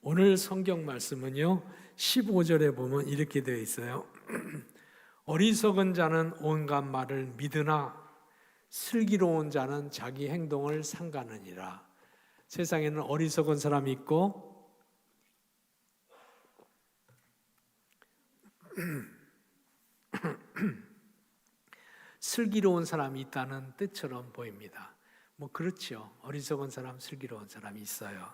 오늘 성경 말씀은요 15절에 보면 이렇게 되어 있어요. 어리석은 자는 온갖 말을 믿으나 슬기로운 자는 자기 행동을 삼가느니라. 세상에는 어리석은 사람이 있고 슬기로운 사람이 있다는 뜻처럼 보입니다. 그렇죠. 어리석은 사람, 슬기로운 사람이 있어요.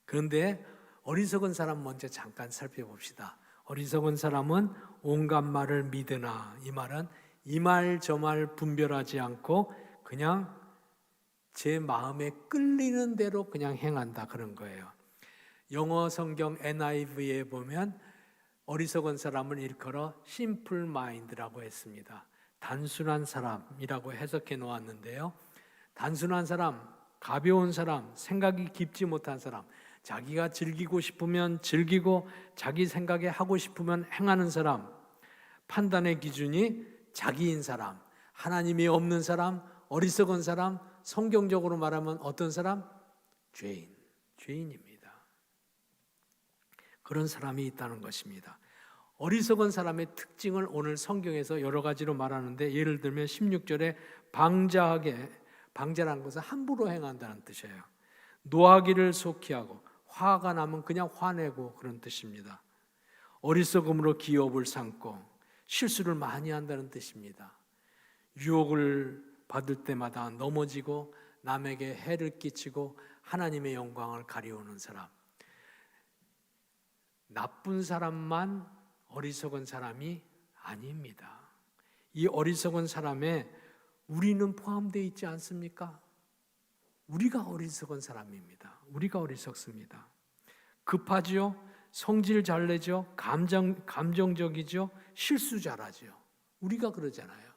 그런데 어리석은 사람 먼저 잠깐 살펴봅시다. 어리석은 사람은 온갖 말을 믿으나, 이 말은 이 말 저 말 분별하지 않고 그냥 제 마음에 끌리는 대로 그냥 행한다, 그런 거예요. 영어 성경 NIV에 보면 어리석은 사람을 일컬어 simple mind라고 했습니다. 단순한 사람이라고 해석해 놓았는데요. 단순한 사람, 가벼운 사람, 생각이 깊지 못한 사람, 자기가 즐기고 싶으면 즐기고 자기 생각에 하고 싶으면 행하는 사람, 판단의 기준이 자기인 사람, 하나님이 없는 사람, 어리석은 사람, 성경적으로 말하면 어떤 사람? 죄인입니다. 그런 사람이 있다는 것입니다. 어리석은 사람의 특징을 오늘 성경에서 여러 가지로 말하는데, 예를 들면 16절에 방자라는 것은 함부로 행한다는 뜻이에요. 노하기를 속히하고, 화가 나면 그냥 화내고, 그런 뜻입니다. 어리석음으로 기업을 삼고 실수를 많이 한다는 뜻입니다. 유혹을 받을 때마다 넘어지고 남에게 해를 끼치고 하나님의 영광을 가리우는 사람. 나쁜 사람만 어리석은 사람이 아닙니다. 이 어리석은 사람에 우리는 포함되어 있지 않습니까? 우리가 어리석은 사람입니다. 우리가 어리석습니다. 급하지요, 성질 잘 내죠, 감정적이죠, 실수 잘하죠. 우리가 그러잖아요.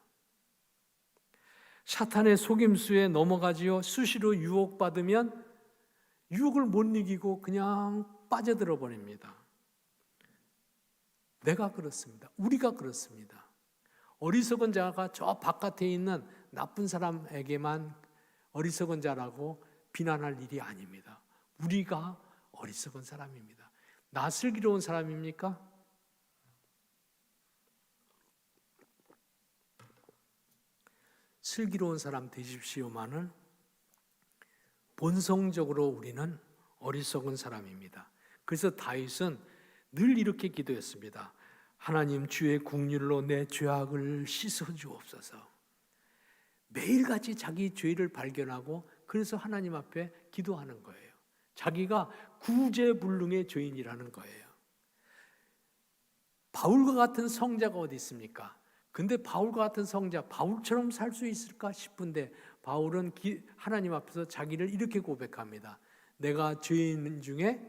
사탄의 속임수에 넘어가지요, 수시로 유혹받으면 유혹을 못 이기고 그냥 빠져들어 버립니다. 내가 그렇습니다. 우리가 그렇습니다. 어리석은 자가 저 바깥에 있는 나쁜 사람에게만 어리석은 자라고 비난할 일이 아닙니다. 우리가 어리석은 사람입니다. 나 슬기로운 사람입니까? 슬기로운 사람 되십시오만은 본성적으로 우리는 어리석은 사람입니다. 그래서 다윗은 늘 이렇게 기도했습니다. 하나님, 주의 긍휼로 내 죄악을 씻어 주옵소서. 매일같이 자기 죄를 발견하고 그래서 하나님 앞에 기도하는 거예요. 자기가 구제불능의 죄인이라는 거예요. 바울과 같은 성자가 어디 있습니까? 근데 바울과 같은 성자, 바울처럼 살 수 있을까 싶은데 바울은 하나님 앞에서 자기를 이렇게 고백합니다. 내가 죄인 중에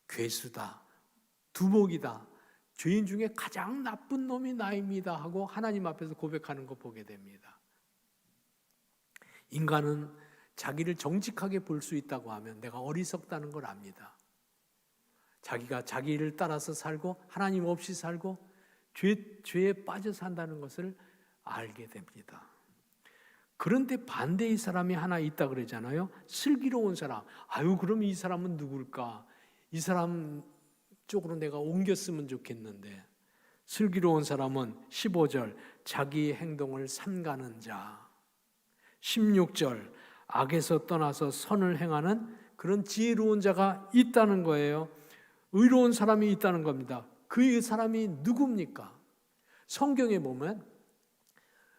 괴수다, 두목이다, 죄인 중에 가장 나쁜 놈이 나입니다 하고 하나님 앞에서 고백하는 거 보게 됩니다. 인간은 자기를 정직하게 볼 수 있다고 하면 내가 어리석다는 걸 압니다. 자기가 자기를 따라서 살고 하나님 없이 살고 죄에 빠져 산다는 것을 알게 됩니다. 그런데 반대의 사람이 하나 있다 그러잖아요. 슬기로운 사람. 그럼 이 사람은 누굴까? 이 사람 쪽으로 내가 옮겼으면 좋겠는데. 슬기로운 사람은 15절 자기 행동을 삼가는 자, 16절 악에서 떠나서 선을 행하는 그런 지혜로운 자가 있다는 거예요. 의로운 사람이 있다는 겁니다. 그 사람이 누굽니까? 성경에 보면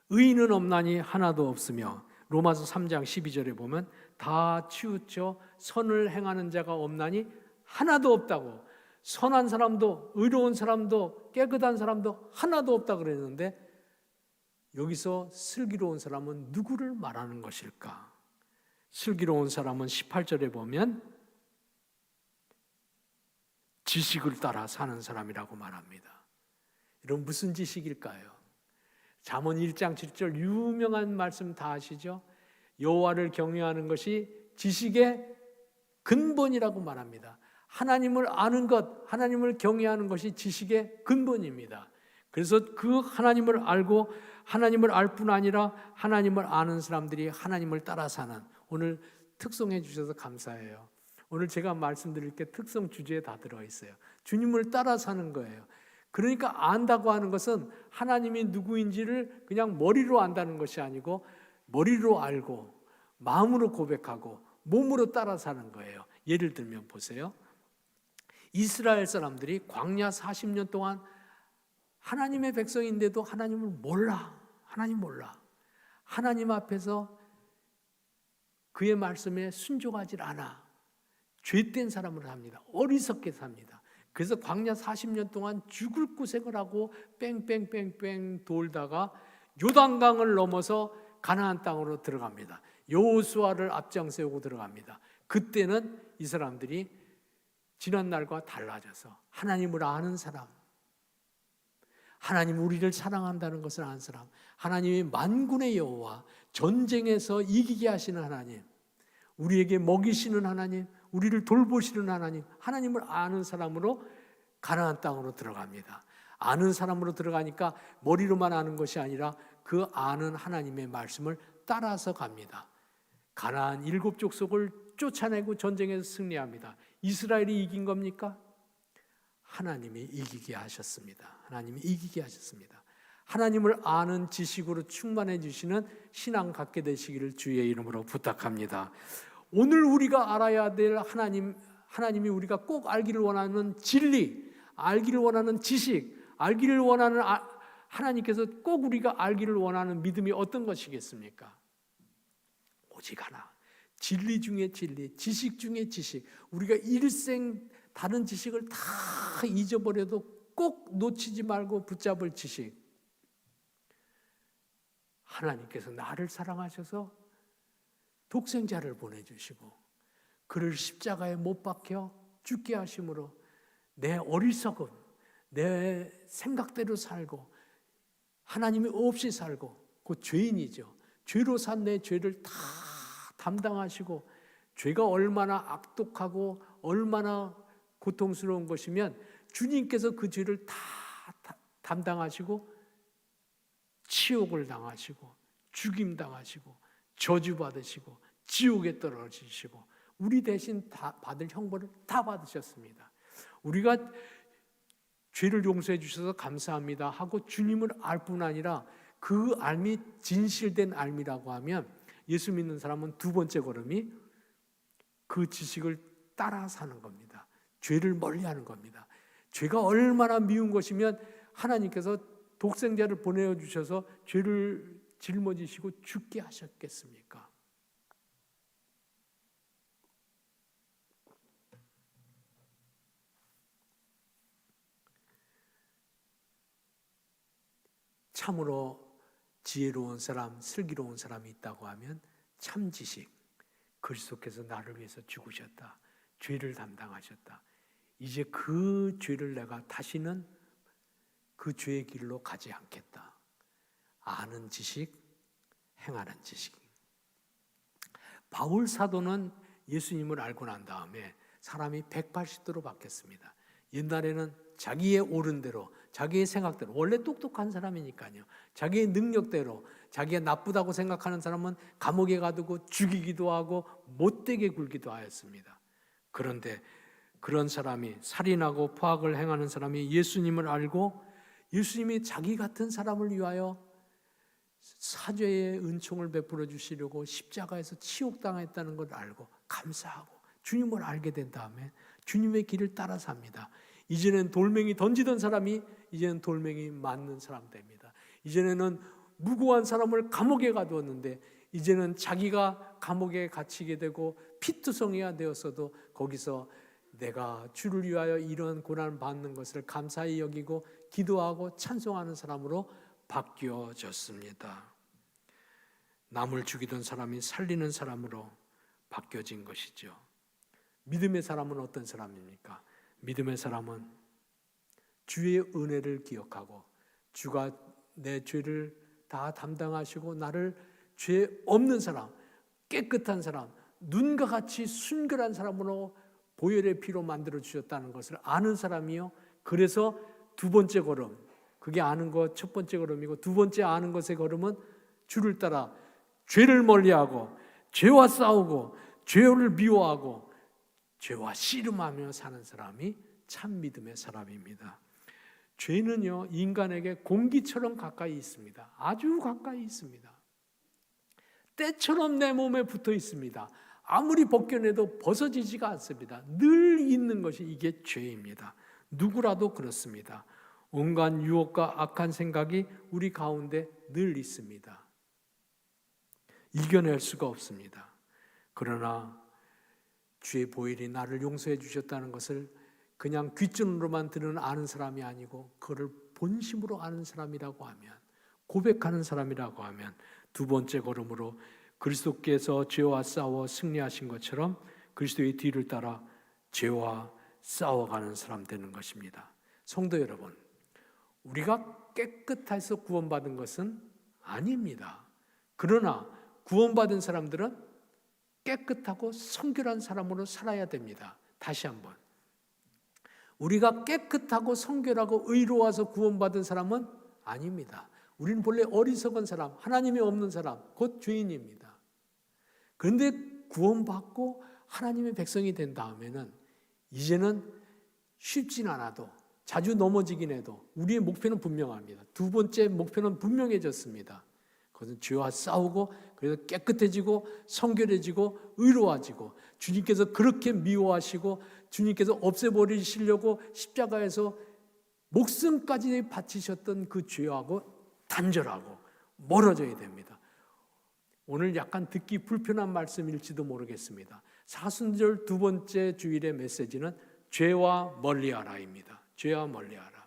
의인은 없나니 하나도 없으며, 로마서 3장 12절에 보면 다 치우쳐 선을 행하는 자가 없나니 하나도 없다고. 선한 사람도 의로운 사람도 깨끗한 사람도 하나도 없다 그랬는데, 여기서 슬기로운 사람은 누구를 말하는 것일까? 슬기로운 사람은 18절에 보면 지식을 따라 사는 사람이라고 말합니다. 이런 무슨 지식일까요? 잠언 1장 7절 유명한 말씀 다 아시죠? 여호와를 경외하는 것이 지식의 근본이라고 말합니다. 하나님을 아는 것, 하나님을 경외하는 것이 지식의 근본입니다. 그래서 그 하나님을 알고 하나님을 알 뿐 아니라 하나님을 아는 사람들이 하나님을 따라 사는, 오늘 특송해 주셔서 감사해요. 오늘 제가 말씀드릴 게 특성 주제에 다 들어있어요. 주님을 따라 사는 거예요. 그러니까 안다고 하는 것은 하나님이 누구인지를 그냥 머리로 안다는 것이 아니고 머리로 알고 마음으로 고백하고 몸으로 따라 사는 거예요. 예를 들면 보세요. 이스라엘 사람들이 광야 40년 동안 하나님의 백성인데도 하나님을 몰라. 하나님 몰라. 하나님 앞에서 그의 말씀에 순종하지 않아. 죄된 사람을 합니다. 어리석게 삽니다. 그래서 광야 40년 동안 죽을 고생을 하고 뺑뺑뺑뺑 돌다가 요단강을 넘어서 가나안 땅으로 들어갑니다. 여호수아를 앞장 세우고 들어갑니다. 그때는 이 사람들이 지난 날과 달라져서 하나님을 아는 사람, 하나님 우리를 사랑한다는 것을 아는 사람, 하나님이 만군의 여호와, 전쟁에서 이기게 하시는 하나님, 우리에게 먹이시는 하나님, 우리를 돌보시는 하나님, 하나님을 아는 사람으로 가나안 땅으로 들어갑니다. 아는 사람으로 들어가니까 머리로만 아는 것이 아니라 그 아는 하나님의 말씀을 따라서 갑니다. 가나안 7족속을 쫓아내고 전쟁에서 승리합니다. 이스라엘이 이긴 겁니까? 하나님이 이기게 하셨습니다. 하나님이 이기게 하셨습니다. 하나님을 아는 지식으로 충만해 주시는 신앙 갖게 되시기를 주의 이름으로 부탁합니다. 오늘 우리가 알아야 될 하나님이 우리가 꼭 알기를 원하는 진리, 알기를 원하는 지식, 알기를 원하는 하나님께서 꼭 우리가 알기를 원하는 믿음이 어떤 것이겠습니까? 오직 하나, 진리 중에 진리, 지식 중에 지식. 우리가 일생 다른 지식을 다 잊어버려도 꼭 놓치지 말고 붙잡을 지식. 하나님께서 나를 사랑하셔서 독생자를 보내주시고 그를 십자가에 못 박혀 죽게 하심으로 내 어리석음, 내 생각대로 살고 하나님이 없이 살고 그 죄인이죠. 죄로 산 내 죄를 다 담당하시고 죄가 얼마나 악독하고 얼마나 고통스러운 것이면 주님께서 그 죄를 다 담당하시고 치욕을 당하시고 죽임 당하시고 저주받으시고 지옥에 떨어지시고 우리 대신 다 받을 형벌을 다 받으셨습니다. 우리가 죄를 용서해 주셔서 감사합니다 하고 주님을 알 뿐 아니라 그 알미 진실된 알미라고 하면 예수 믿는 사람은 두 번째 걸음이 그 지식을 따라 사는 겁니다. 죄를 멀리하는 겁니다. 죄가 얼마나 미운 것이면 하나님께서 독생자를 보내주셔서 죄를 짊어지시고 죽게 하셨겠습니까? 참으로 지혜로운 사람, 슬기로운 사람이 있다고 하면 참 지식, 그리스도께서 나를 위해서 죽으셨다. 죄를 담당하셨다. 이제 그 죄를 내가 다시는 그 죄의 길로 가지 않겠다. 아는 지식, 행하는 지식. 바울 사도는 예수님을 알고 난 다음에 사람이 180도로 바뀌었습니다. 옛날에는 자기의 옳은 대로, 자기의 생각대로, 원래 똑똑한 사람이니까요. 자기의 능력대로, 자기가 나쁘다고 생각하는 사람은 감옥에 가두고 죽이기도 하고 못되게 굴기도 하였습니다. 그런데 그런 사람이 살인하고 포악을 행하는 사람이 예수님을 알고 예수님이 자기 같은 사람을 위하여 사죄의 은총을 베풀어 주시려고 십자가에서 치욕당했다는 걸 알고 감사하고 주님을 알게 된 다음에 주님의 길을 따라 삽니다. 이제는 돌멩이 던지던 사람이 이제는 돌멩이 맞는 사람 됩니다. 이제는 무고한 사람을 감옥에 가두었는데 이제는 자기가 감옥에 갇히게 되고 피투성이가 되었어도 거기서 내가 주를 위하여 이런 고난을 받는 것을 감사히 여기고 기도하고 찬송하는 사람으로 바뀌어졌습니다. 남을 죽이던 사람이 살리는 사람으로 바뀌어진 것이죠. 믿음의 사람은 어떤 사람입니까? 믿음의 사람은 주의 은혜를 기억하고 주가 내 죄를 다 담당하시고 나를 죄 없는 사람, 깨끗한 사람, 눈과 같이 순결한 사람으로 보혈의 피로 만들어 주셨다는 것을 아는 사람이요. 그래서 두 번째 걸음, 그게 아는 것 첫 번째 걸음이고 두 번째 아는 것의 걸음은 주를 따라 죄를 멀리하고 죄와 싸우고 죄를 미워하고 죄와 씨름하며 사는 사람이 참 믿음의 사람입니다. 죄는요, 인간에게 공기처럼 가까이 있습니다. 아주 가까이 있습니다. 때처럼 내 몸에 붙어 있습니다. 아무리 벗겨내도 벗어지지가 않습니다. 늘 있는 것이 이게 죄입니다. 누구라도 그렇습니다. 온갖 유혹과 악한 생각이 우리 가운데 늘 있습니다. 이겨낼 수가 없습니다. 그러나 주의 보혈이 나를 용서해 주셨다는 것을 그냥 귓전으로만 들은 아는 사람이 아니고 그를 본심으로 아는 사람이라고 하면, 고백하는 사람이라고 하면 두 번째 걸음으로 그리스도께서 죄와 싸워 승리하신 것처럼 그리스도의 뒤를 따라 죄와 싸워가는 사람 되는 것입니다. 성도 여러분, 우리가 깨끗해서 구원받은 것은 아닙니다. 그러나 구원받은 사람들은 깨끗하고 성결한 사람으로 살아야 됩니다. 다시 한번, 우리가 깨끗하고 성결하고 의로워서 구원받은 사람은 아닙니다. 우리는 본래 어리석은 사람, 하나님이 없는 사람, 곧 죄인입니다. 그런데 구원받고 하나님의 백성이 된 다음에는 이제는 쉽진 않아도, 자주 넘어지긴 해도 우리의 목표는 분명합니다. 두 번째 목표는 분명해졌습니다. 그것은 죄와 싸우고, 그래서 깨끗해지고 성결해지고 의로워지고, 주님께서 그렇게 미워하시고 주님께서 없애버리시려고 십자가에서 목숨까지 바치셨던 그 죄하고 단절하고 멀어져야 됩니다. 오늘 약간 듣기 불편한 말씀일지도 모르겠습니다. 사순절 두 번째 주일의 메시지는 죄와 멀리하라입니다. 죄와 멀리하라.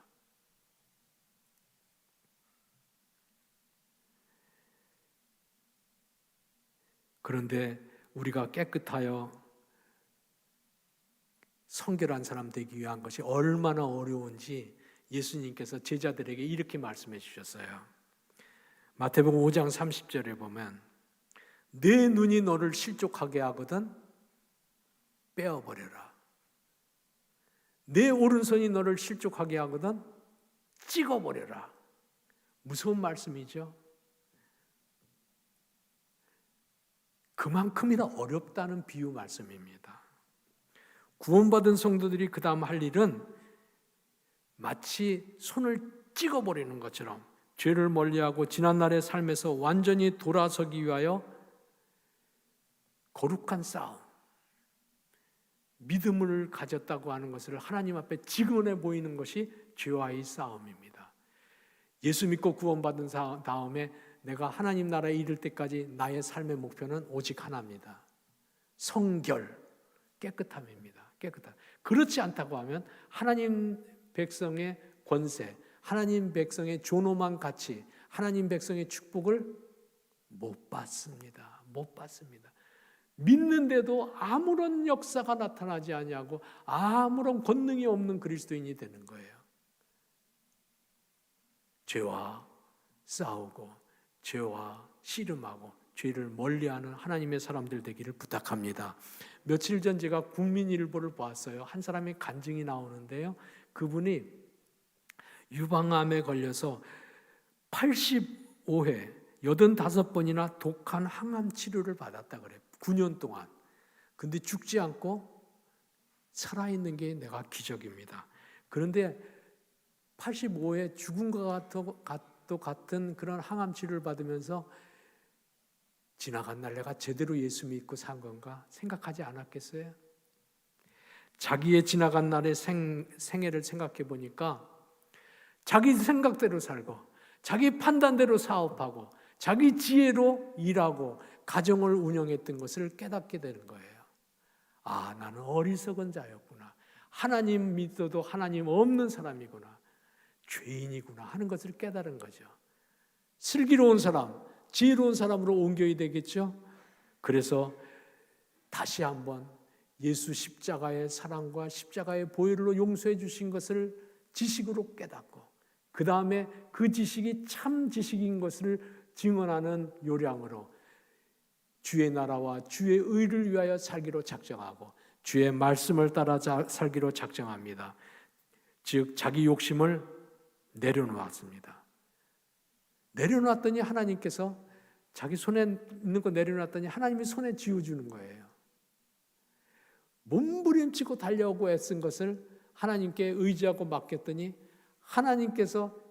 그런데 우리가 깨끗하여 성결한 사람 되기 위한 것이 얼마나 어려운지 예수님께서 제자들에게 이렇게 말씀해 주셨어요. 마태복음 5장 30절에 보면 내 눈이 너를 실족하게 하거든 빼어버려라. 내 오른손이 너를 실족하게 하거든 찍어버려라. 무서운 말씀이죠. 그만큼이나 어렵다는 비유 말씀입니다. 구원받은 성도들이 그 다음 할 일은 마치 손을 찍어버리는 것처럼 죄를 멀리하고 지난날의 삶에서 완전히 돌아서기 위하여 거룩한 싸움, 믿음을 가졌다고 하는 것을 하나님 앞에 직언해 보이는 것이 죄와의 싸움입니다. 예수 믿고 구원받은 다음에 내가 하나님 나라에 이를 때까지 나의 삶의 목표는 오직 하나입니다. 성결, 깨끗함입니다. 깨끗함. 그렇지 않다고 하면 하나님 백성의 권세, 하나님 백성의 존엄한 가치, 하나님 백성의 축복을 못 받습니다. 못 받습니다. 믿는데도 아무런 역사가 나타나지 아니하고 아무런 권능이 없는 그리스도인이 되는 거예요. 죄와 싸우고 죄와 씨름하고 죄를 멀리하는 하나님의 사람들 되기를 부탁합니다. 며칠 전 제가 국민일보를 보았어요. 한 사람의 간증이 나오는데요. 그분이 유방암에 걸려서 85회 85번이나 독한 항암 치료를 받았다 그래요. 9년 동안. 근데 죽지 않고 살아있는 게 내가 기적입니다. 그런데 85회 죽음과 같은 그런 항암 치료를 받으면서 지나간 날 내가 제대로 예수 믿고 산 건가 생각하지 않았겠어요? 자기의 지나간 날의 생애를 생각해 보니까 자기 생각대로 살고 자기 판단대로 사업하고 자기 지혜로 일하고 가정을 운영했던 것을 깨닫게 되는 거예요. 아, 나는 어리석은 자였구나. 하나님 믿어도 하나님 없는 사람이구나. 죄인이구나 하는 것을 깨달은 거죠. 슬기로운 사람, 지혜로운 사람으로 옮겨야 되겠죠. 그래서 다시 한번 예수 십자가의 사랑과 십자가의 보혈로 용서해 주신 것을 지식으로 깨닫고 그 다음에 그 지식이 참 지식인 것을 증언하는 요량으로 주의 나라와 주의 의를 위하여 살기로 작정하고 주의 말씀을 따라 살기로 작정합니다. 즉 자기 욕심을 내려놓았습니다. 내려놨더니 하나님께서 자기 손에 있는 거 내려놨더니 하나님이 손에 쥐어주는 거예요. 몸부림치고 달려오고 애쓴 것을 하나님께 의지하고 맡겼더니 하나님께서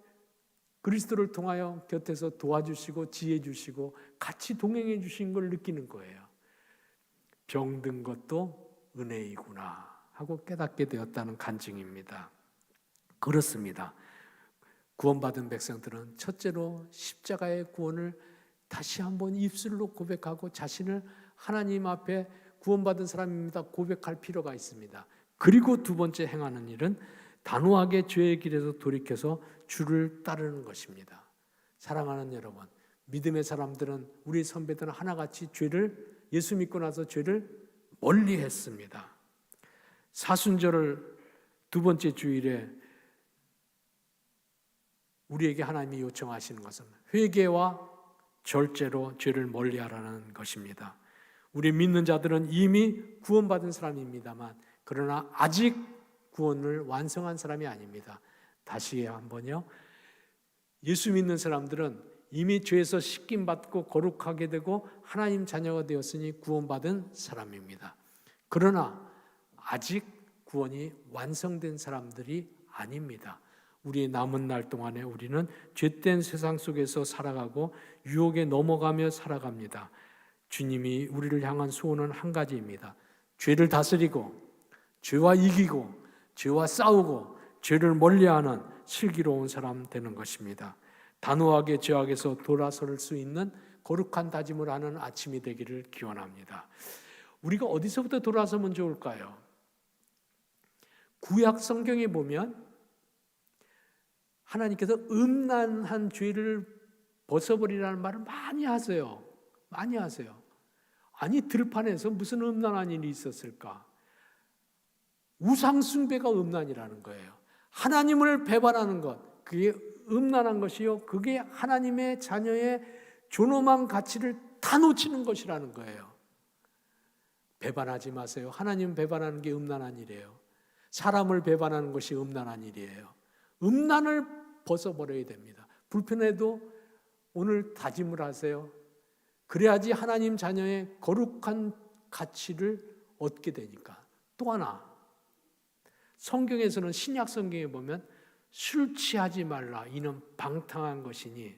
그리스도를 통하여 곁에서 도와주시고 지혜 주시고 같이 동행해 주신 걸 느끼는 거예요. 병든 것도 은혜이구나 하고 깨닫게 되었다는 간증입니다. 그렇습니다. 구원받은 백성들은 첫째로 십자가의 구원을 다시 한번 입술로 고백하고 자신을 하나님 앞에 구원받은 사람입니다 고백할 필요가 있습니다. 그리고 두 번째 행하는 일은 단호하게 죄의 길에서 돌이켜서 주를 따르는 것입니다. 사랑하는 여러분, 믿음의 사람들은, 우리 선배들은 하나같이 예수 믿고 나서 죄를 멀리 했습니다. 사순절을 두 번째 주일에 우리에게 하나님이 요청하시는 것은 회개와 절제로 죄를 멀리하라는 것입니다. 우리 믿는 자들은 이미 구원받은 사람입니다만 그러나 아직 구원을 완성한 사람이 아닙니다. 다시 한번요. 예수 믿는 사람들은 이미 죄에서 씻김받고 거룩하게 되고 하나님 자녀가 되었으니 구원받은 사람입니다. 그러나 아직 구원이 완성된 사람들이 아닙니다. 우리의 남은 날 동안에 우리는 죄된 세상 속에서 살아가고 유혹에 넘어가며 살아갑니다. 주님이 우리를 향한 소원은 한 가지입니다. 죄를 다스리고 죄와 이기고 죄와 싸우고 죄를 멀리하는 슬기로운 사람 되는 것입니다. 단호하게 죄악에서 돌아설 수 있는 거룩한 다짐을 하는 아침이 되기를 기원합니다. 우리가 어디서부터 돌아서면 좋을까요? 구약 성경에 보면 하나님께서 음란한 죄를 벗어버리라는 말을 많이 하세요. 많이 하세요. 아니, 들판에서 무슨 음란한 일이 있었을까? 우상 숭배가 음란이라는 거예요. 하나님을 배반하는 것, 그게 음란한 것이요. 그게 하나님의 자녀의 존엄한 가치를 다 놓치는 것이라는 거예요. 배반하지 마세요. 하나님 배반하는 게 음란한 일이에요. 사람을 배반하는 것이 음란한 일이에요. 음란을 벗어버려야 됩니다. 불편해도 오늘 다짐을 하세요. 그래야지 하나님 자녀의 거룩한 가치를 얻게 되니까. 또 하나, 성경에서는 신약 성경에 보면 술 취하지 말라 이는 방탕한 것이니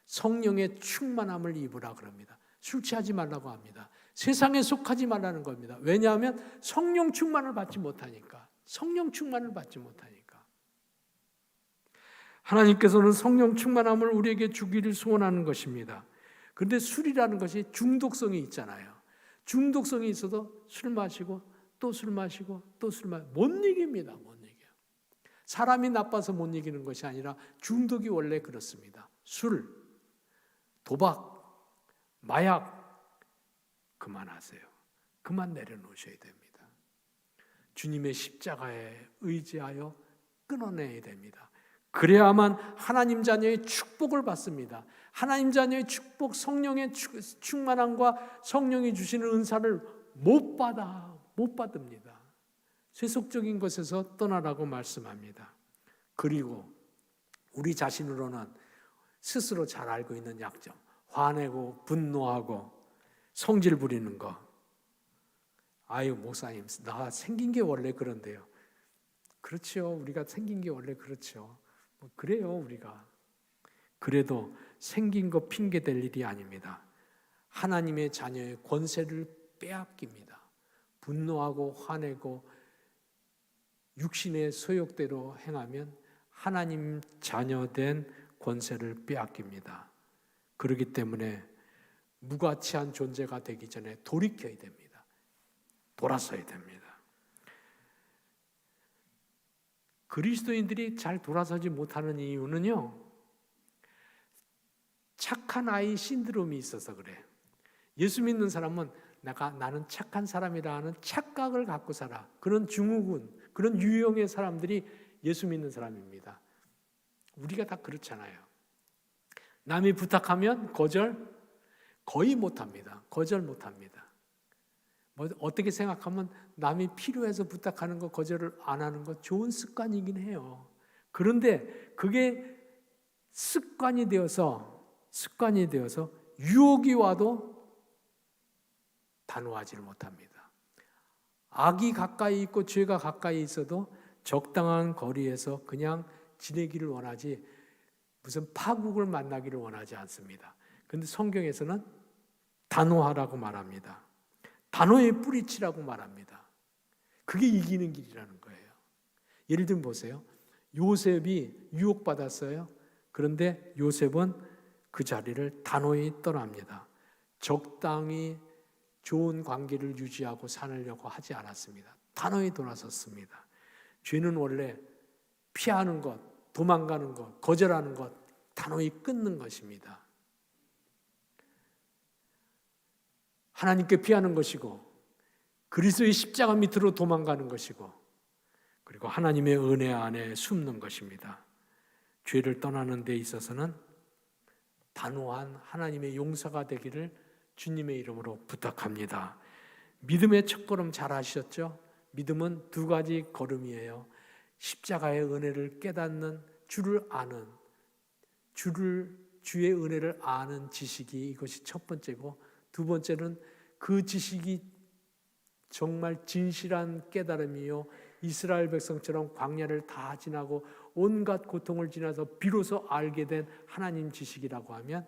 성령의 충만함을 입으라 그럽니다. 술 취하지 말라고 합니다. 세상에 속하지 말라는 겁니다. 왜냐하면 성령 충만을 받지 못하니까. 성령 충만을 받지 못하니까. 하나님께서는 성령 충만함을 우리에게 주기를 소원하는 것입니다. 그런데 술이라는 것이 중독성이 있잖아요. 중독성이 있어도 술 마시고 또 술 마시고 또 술 마시고 못 이깁니다. 못 이겨요. 사람이 나빠서 못 이기는 것이 아니라 중독이 원래 그렇습니다. 술, 도박, 마약 그만하세요. 그만 내려놓으셔야 됩니다. 주님의 십자가에 의지하여 끊어내야 됩니다. 그래야만 하나님 자녀의 축복을 받습니다. 하나님 자녀의 축복, 성령의 충만함과 성령이 주시는 은사를 못 받습니다. 세속적인 것에서 떠나라고 말씀합니다. 그리고 우리 자신으로는 스스로 잘 알고 있는 약점, 화내고 분노하고 성질 부리는 거. 아유, 목사님, 나 생긴 게 원래 그런데요. 그렇죠. 우리가 생긴 게 원래 그렇죠. 그래요, 우리가. 그래도 생긴 거 핑계 댈 일이 아닙니다. 하나님의 자녀의 권세를 빼앗깁니다. 분노하고 화내고 육신의 소욕대로 행하면 하나님 자녀된 권세를 빼앗깁니다. 그렇기 때문에 무가치한 존재가 되기 전에 돌이켜야 됩니다. 돌아서야 됩니다. 그리스도인들이 잘 돌아서지 못하는 이유는요, 착한 아이 신드롬이 있어서 그래. 예수 믿는 사람은 나는 착한 사람이라 하는 착각을 갖고 살아. 그런 증후군, 그런 유형의 사람들이 예수 믿는 사람입니다. 우리가 다 그렇잖아요. 남이 부탁하면 거절 거의 못합니다. 거절 못합니다. 어떻게 생각하면 남이 필요해서 부탁하는 거 거절을 안 하는 거 좋은 습관이긴 해요. 그런데 그게 습관이 되어서 유혹이 와도 단호하지를 못합니다. 악이 가까이 있고 죄가 가까이 있어도 적당한 거리에서 그냥 지내기를 원하지 무슨 파국을 만나기를 원하지 않습니다. 그런데 성경에서는 단호하라고 말합니다. 단호에 뿌리치라고 말합니다. 그게 이기는 길이라는 거예요. 예를 들면 보세요. 요셉이 유혹받았어요. 그런데 요셉은 그 자리를 단호히 떠납니다. 적당히 좋은 관계를 유지하고 살려고 하지 않았습니다. 단호히 돌아섰습니다. 죄는 원래 피하는 것, 도망가는 것, 거절하는 것, 단호히 끊는 것입니다. 하나님께 피하는 것이고 그리스도의 십자가 밑으로 도망가는 것이고 그리고 하나님의 은혜 안에 숨는 것입니다. 죄를 떠나는 데 있어서는 단호한 하나님의 용서가 되기를 주님의 이름으로 부탁합니다. 믿음의 첫걸음 잘 아셨죠? 믿음은 두 가지 걸음이에요. 십자가의 은혜를 깨닫는 주를 아는 주의 은혜를 아는 지식이 이것이 첫 번째고 두 번째는 그 지식이 정말 진실한 깨달음이요 이스라엘 백성처럼 광야를 다 지나고 온갖 고통을 지나서 비로소 알게 된 하나님 지식이라고 하면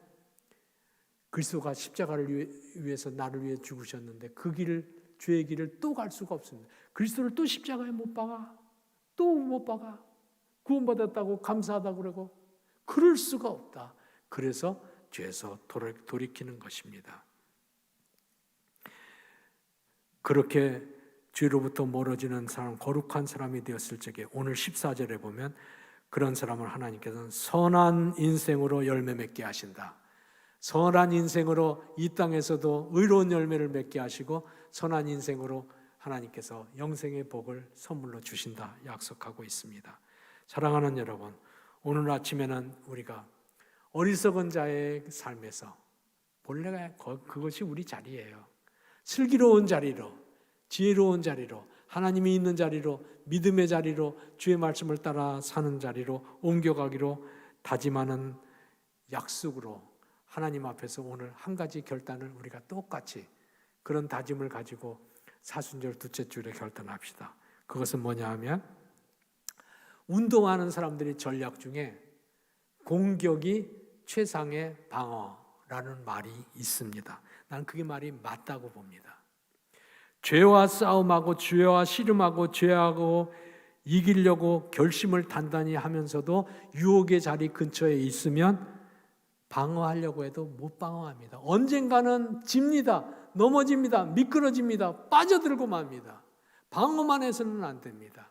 그리스도가 십자가를 위해서 나를 위해 죽으셨는데 그 길을 죄의 길을 또 갈 수가 없습니다. 그리스도를 또 십자가에 못 박아 또 못 박아 구원받았다고 감사하다고 그러고 그럴 수가 없다. 그래서 죄에서 돌이키는 것입니다. 그렇게 죄로부터 멀어지는 사람, 거룩한 사람이 되었을 적에 오늘 14절에 보면 그런 사람을 하나님께서는 선한 인생으로 열매 맺게 하신다. 선한 인생으로 이 땅에서도 의로운 열매를 맺게 하시고 선한 인생으로 하나님께서 영생의 복을 선물로 주신다 약속하고 있습니다. 사랑하는 여러분, 오늘 아침에는 우리가 어리석은 자의 삶에서 본래 그것이 우리 자리예요. 슬기로운 자리로, 지혜로운 자리로, 하나님이 있는 자리로, 믿음의 자리로, 주의 말씀을 따라 사는 자리로 옮겨가기로 다짐하는 약속으로 하나님 앞에서 오늘 한 가지 결단을 우리가 똑같이 그런 다짐을 가지고 사순절 둘째 주일에 결단합시다. 그것은 뭐냐 하면 운동하는 사람들의 전략 중에 공격이 최상의 방어라는 말이 있습니다. 나는 그게 말이 맞다고 봅니다. 죄와 싸움하고 죄와 씨름하고 죄하고 이기려고 결심을 단단히 하면서도 유혹의 자리 근처에 있으면 방어하려고 해도 못 방어합니다. 언젠가는 집니다. 넘어집니다. 미끄러집니다. 빠져들고 맙니다. 방어만 해서는 안 됩니다.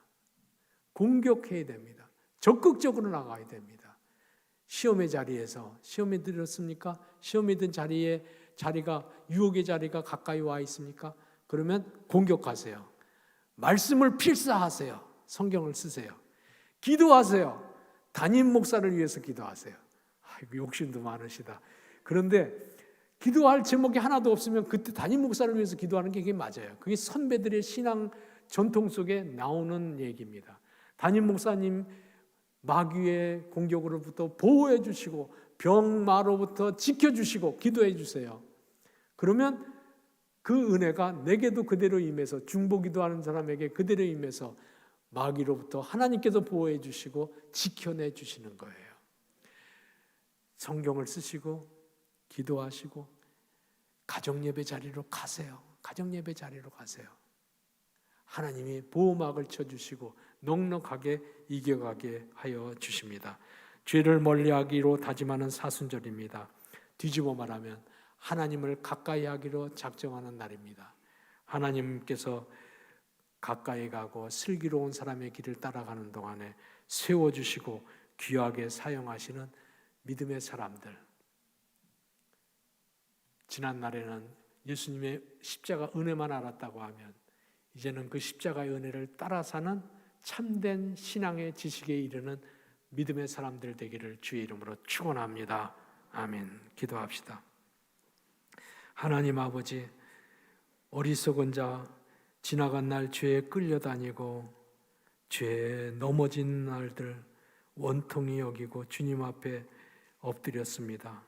공격해야 됩니다. 적극적으로 나가야 됩니다. 시험의 자리에서 시험에 들었습니까? 시험에 든 자리가 유혹의 자리가 가까이 와 있습니까? 그러면 공격하세요. 말씀을 필사하세요. 성경을 쓰세요. 기도하세요. 담임 목사를 위해서 기도하세요. 아이고, 욕심도 많으시다. 그런데 기도할 제목이 하나도 없으면 그때 담임 목사를 위해서 기도하는 게 그게 맞아요. 그게 선배들의 신앙 전통 속에 나오는 얘기입니다. 담임 목사님 마귀의 공격으로부터 보호해 주시고 병마로부터 지켜주시고 기도해 주세요. 그러면 그 은혜가 내게도 그대로 임해서 중보기도하는 사람에게 그대로 임해서 마귀로부터 하나님께서 보호해 주시고 지켜내 주시는 거예요. 성경을 쓰시고 기도하시고 가정예배 자리로 가세요. 가정예배 자리로 가세요. 하나님이 보호막을 쳐주시고 넉넉하게 이겨가게 하여 주십니다. 죄를 멀리하기로 다짐하는 사순절입니다. 뒤집어 말하면 하나님을 가까이 하기로 작정하는 날입니다. 하나님께서 가까이 가고 슬기로운 사람의 길을 따라가는 동안에 세워주시고 귀하게 사용하시는 믿음의 사람들. 지난날에는 예수님의 십자가 은혜만 알았다고 하면 이제는 그 십자가의 은혜를 따라 사는 참된 신앙의 지식에 이르는 믿음의 사람들 되기를 주의 이름으로 축원합니다. 아멘. 기도합시다. 하나님 아버지, 어리석은 자, 지나간 날 죄에 끌려다니고 죄에 넘어진 날들 원통이 여기고 주님 앞에 엎드렸습니다.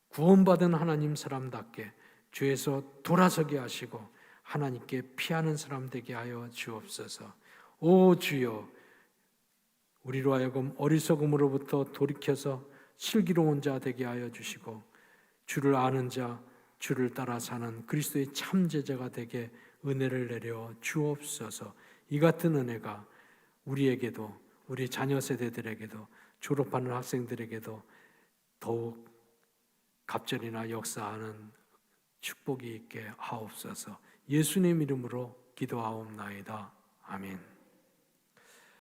구원받은 하나님 사람답게 죄에서 돌아서게 하시고 하나님께 피하는 사람 되게 하여 주옵소서. 오 주여, 우리로 하여금 어리석음으로부터 돌이켜서 슬기로운 자 되게 하여 주시고 주를 아는 자, 주를 따라 사는 그리스도의 참 제자가 되게 은혜를 내려 주옵소서. 이 같은 은혜가 우리에게도, 우리 자녀 세대들에게도, 졸업하는 학생들에게도 더욱 갑절이나 역사하는 축복이 있게 하옵소서. 예수님 이름으로 기도하옵나이다. 아멘.